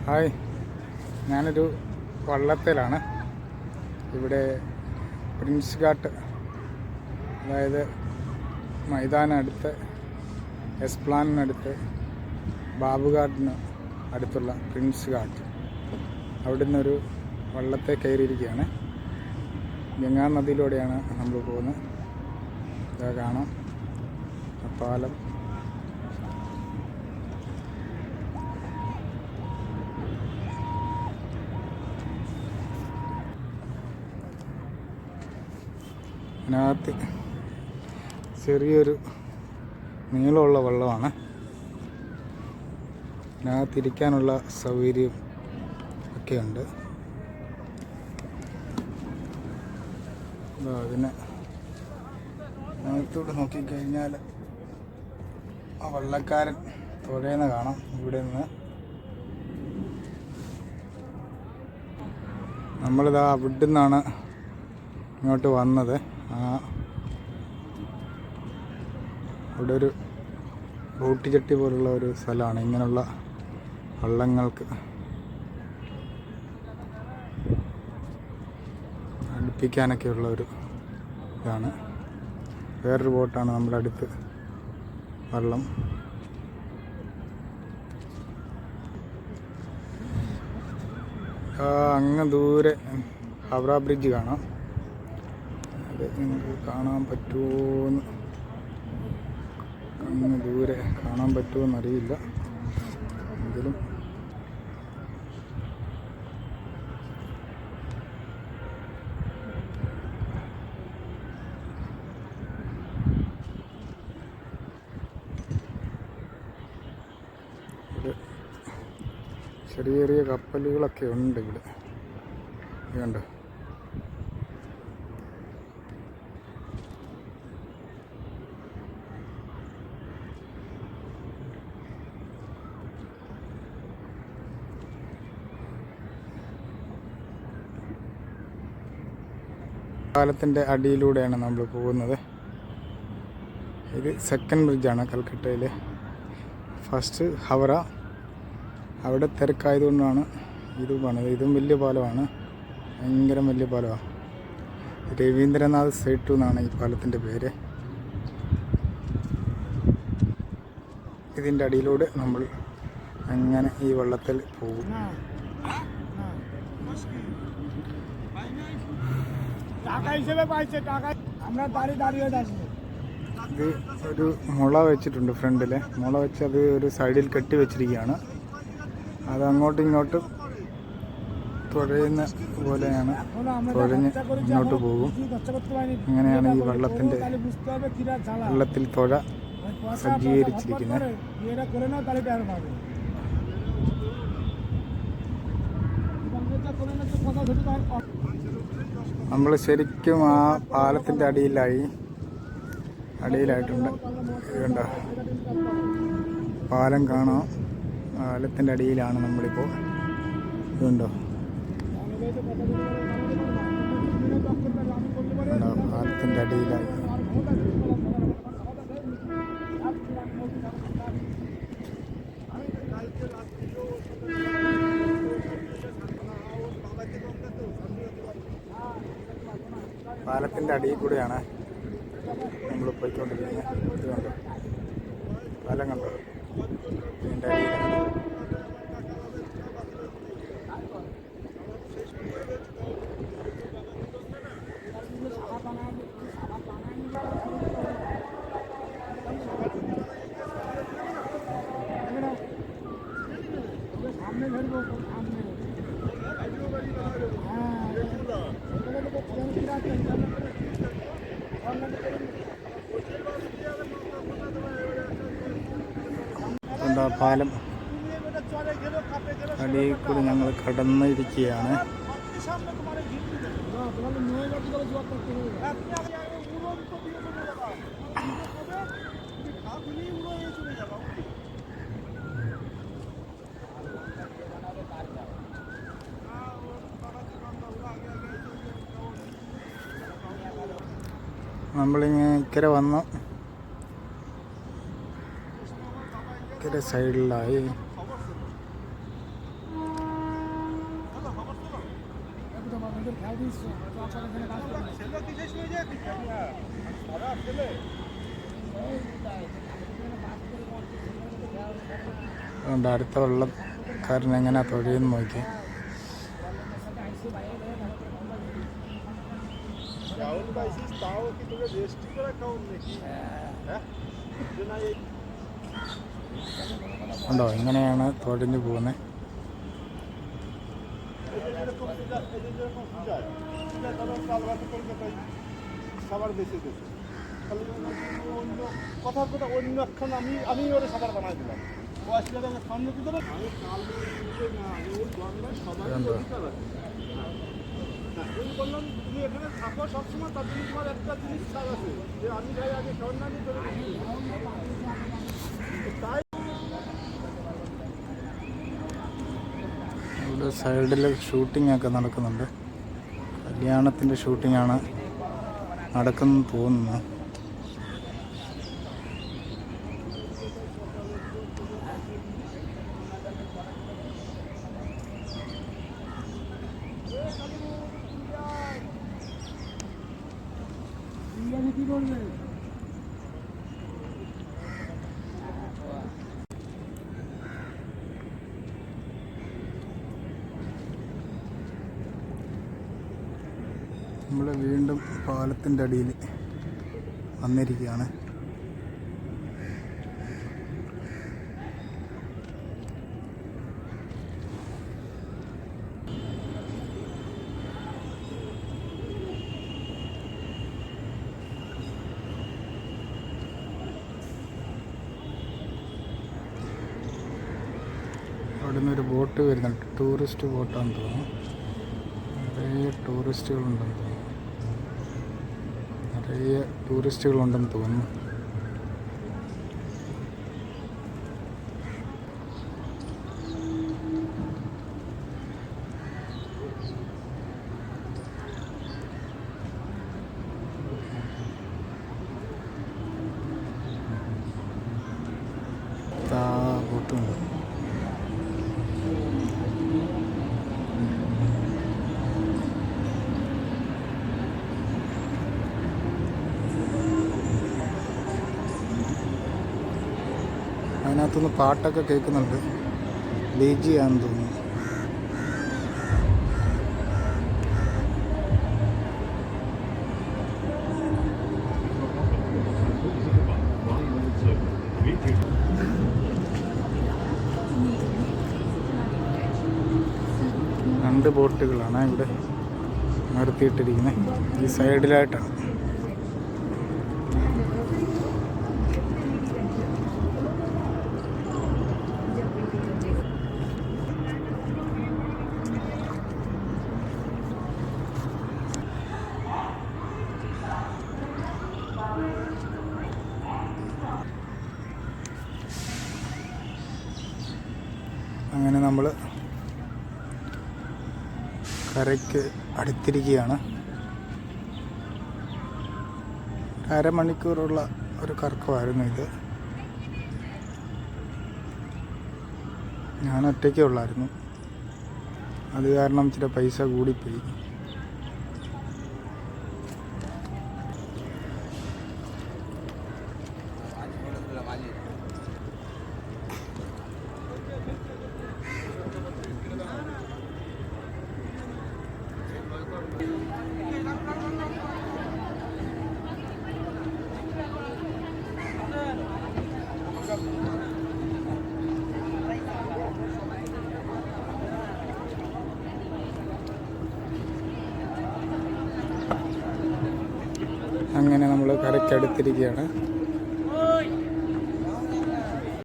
Hi, ഞാനൊരു വള്ളത്തിലാണ്. ഇവിടെ Prince ghat, അതായത് മൈതാനടുത്ത് എസ്പ്ലാനിനടുത്ത് ബാബുഘാട്ടിന് അടുത്തുള്ള പ്രിൻസ് ഘാട്ട്, അവിടെ നിന്നൊരു വള്ളത്തെ കയറിയിരിക്കുകയാണ്. ഗംഗാ നദിയിലൂടെയാണ് നമ്മൾ പോകുന്നത്. ഇതാ കാണാം പാലം. അതിനകത്ത് ചെറിയൊരു നീളമുള്ള വെള്ളമാണ്. അതിനകത്തിരിക്കാനുള്ള സൗകര്യം ഒക്കെയുണ്ട്. അതിന് അകത്തോട്ട് നോക്കിക്കഴിഞ്ഞാൽ ആ വള്ളക്കാരൻ തുഴയുന്ന കാണാം. ഇവിടെ നിന്ന് നമ്മളിതാ അവിടെ നിന്നാണ് ഇങ്ങോട്ട് വന്നത്. അവിടെ ഒരു ബോട്ടുചട്ടി പോലുള്ള ഒരു സ്ഥലമാണ്. ഇങ്ങനെയുള്ള വള്ളങ്ങൾക്ക് അടുപ്പിക്കാനൊക്കെയുള്ള ഒരു ഇതാണ്. വേറൊരു ബോട്ടാണ് നമ്മുടെ അടുത്ത് വള്ളം. അങ്ങ് ദൂരെ ഹവറ ബ്രിഡ്ജ് കാണാം. അത് നിങ്ങൾക്ക് കാണാൻ പറ്റുമോയെന്ന്, അങ്ങ് ദൂരെ കാണാൻ പറ്റുമോയെന്നറിയില്ല. എങ്കിലും ചെറിയ ചെറിയ കപ്പലുകളൊക്കെ ഉണ്ട് ഇവിടെ. കണ്ടോ, പാലത്തിൻ്റെ അടിയിലൂടെയാണ് നമ്മൾ പോകുന്നത്. ഇത് സെക്കൻഡ് ബ്രിഡ്ജാണ് കൽക്കട്ടയിലെ. ഫസ്റ്റ് ഹവറ, അവിടെ തിരക്കായതുകൊണ്ടാണ് ഇത് പണിത്. ഇതും വലിയ പാലമാണ്, ഭയങ്കര വലിയ പാലമാണ്. രവീന്ദ്രനാഥ് സേട്ടു എന്നാണ് ഈ പാലത്തിൻ്റെ പേര്. ഇതിൻ്റെ അടിയിലൂടെ നമ്മൾ അങ്ങനെ ഈ വെള്ളത്തിൽ പോകും. ഇത് ഒരു മുള വെച്ചിട്ടുണ്ട് ഫ്രണ്ടിൽ. മുള വെച്ച് അത് ഒരു സൈഡിൽ കെട്ടി വെച്ചിരിക്കുകയാണ്. അത് അങ്ങോട്ടും ഇങ്ങോട്ടും തുഴയുന്ന പോലെയാണ്, തുഴഞ്ഞ് മുന്നോട്ട് പോകും. അങ്ങനെയാണ് ഈ വെള്ളത്തിൽ തുഴ സജ്ജീകരിച്ചിരിക്കുന്നത്. നമ്മൾ ശരിക്കും ആ പാലത്തിൻ്റെ അടിയിലായിട്ടുണ്ട്. കണ്ടോ, പാലം കാണാം. പാലത്തിൻ്റെ അടിയിലാണ് നമ്മളിപ്പോൾ. ഇതുണ്ടോ, പാലത്തിൻ്റെ അടിയിലായി. പാലത്തിൻ്റെ അടിയിൽ കൂടെയാണ് നമ്മൾ പോയിക്കൊണ്ടിരിക്കുന്നത്. ഇത് കണ്ടോ, പാലം കണ്ടോ, ഇതിൻ്റെ അടിയിലാണ്. പാലം അടിയിൽ കൂടി ഞങ്ങൾ കടന്നിരിക്കുകയാണ്. നമ്മളിങ്ങനെ ഇക്കരെ വന്നു. ഇക്കരെ സൈഡിലായി അതുകൊണ്ട് അടുത്ത വെള്ളക്കാരൻ എങ്ങനെ തൊഴിയെന്ന് നോക്കി. ഉണ്ടോ, ഇങ്ങനെയാണ് തൊഴിഞ്ഞു പോകുന്നത്. খাবার বেশি দিচ্ছে, তাহলে অন্য কথার কথা অন্য একখান আমি ওরা খাবার বানাই দিলাম, ও আসলে আমার সামনে দিতে না, আমি কাল না আমি ওই গঙ্গায় সবাই অধিকার আছে। আমি বললাম তুমি এখানে থাকো সবসময়, তার জন্য তোমার একটা জিনিস ছাড় আছে যে আমি যাই আগে স্বর্ণানি করে তাই ഇവിടെ സൈഡിൽ ഷൂട്ടിംഗ് ഒക്കെ നടക്കുന്നുണ്ട്. കല്യാണത്തിൻ്റെ ഷൂട്ടിംഗാണ് നടക്കുന്നു തോന്നുന്നു. നമ്മൾ വീണ്ടും പാലത്തിൻ്റെ അടിയിൽ വന്നിരിക്കുകയാണ്. അവിടെ നിന്നൊരു ബോട്ട് വരുന്നുണ്ട്, ടൂറിസ്റ്റ് ബോട്ടാണെന്ന് തോന്നുന്നു. നിറയെ ടൂറിസ്റ്റുകളുണ്ടെന്ന് തോന്നുന്നു. നിറയെ ടൂറിസ്റ്റുകളുണ്ടെന്ന് തോന്നുന്നു. ബോട്ടുണ്ട്. അതിനകത്തുനിന്ന് പാട്ടൊക്കെ കേൾക്കുന്നുണ്ട്. ഡി.ജെ ആണെന്ന് തോന്നുന്നു. രണ്ട് ബോട്ടുകളാണ് ഇവിടെ നിർത്തിയിട്ടിരിക്കുന്നത്, ഈ സൈഡിലായിട്ടാണ്. അങ്ങനെ നമ്മൾ കരയ്ക്ക് അടുത്തിരിക്കുകയാണ്. അരമണിക്കൂറുള്ള ഒരു കറക്കമായിരുന്നു ഇത്. ഞാൻ ഒറ്റയ്ക്കേ ഉള്ളായിരുന്നു, അത് കാരണം ഇച്ചിരി പൈസ കൂടിപ്പോയി. അങ്ങനെ നമ്മൾ കരയ്ക്കടുത്തിരിക്കുകയാണ്.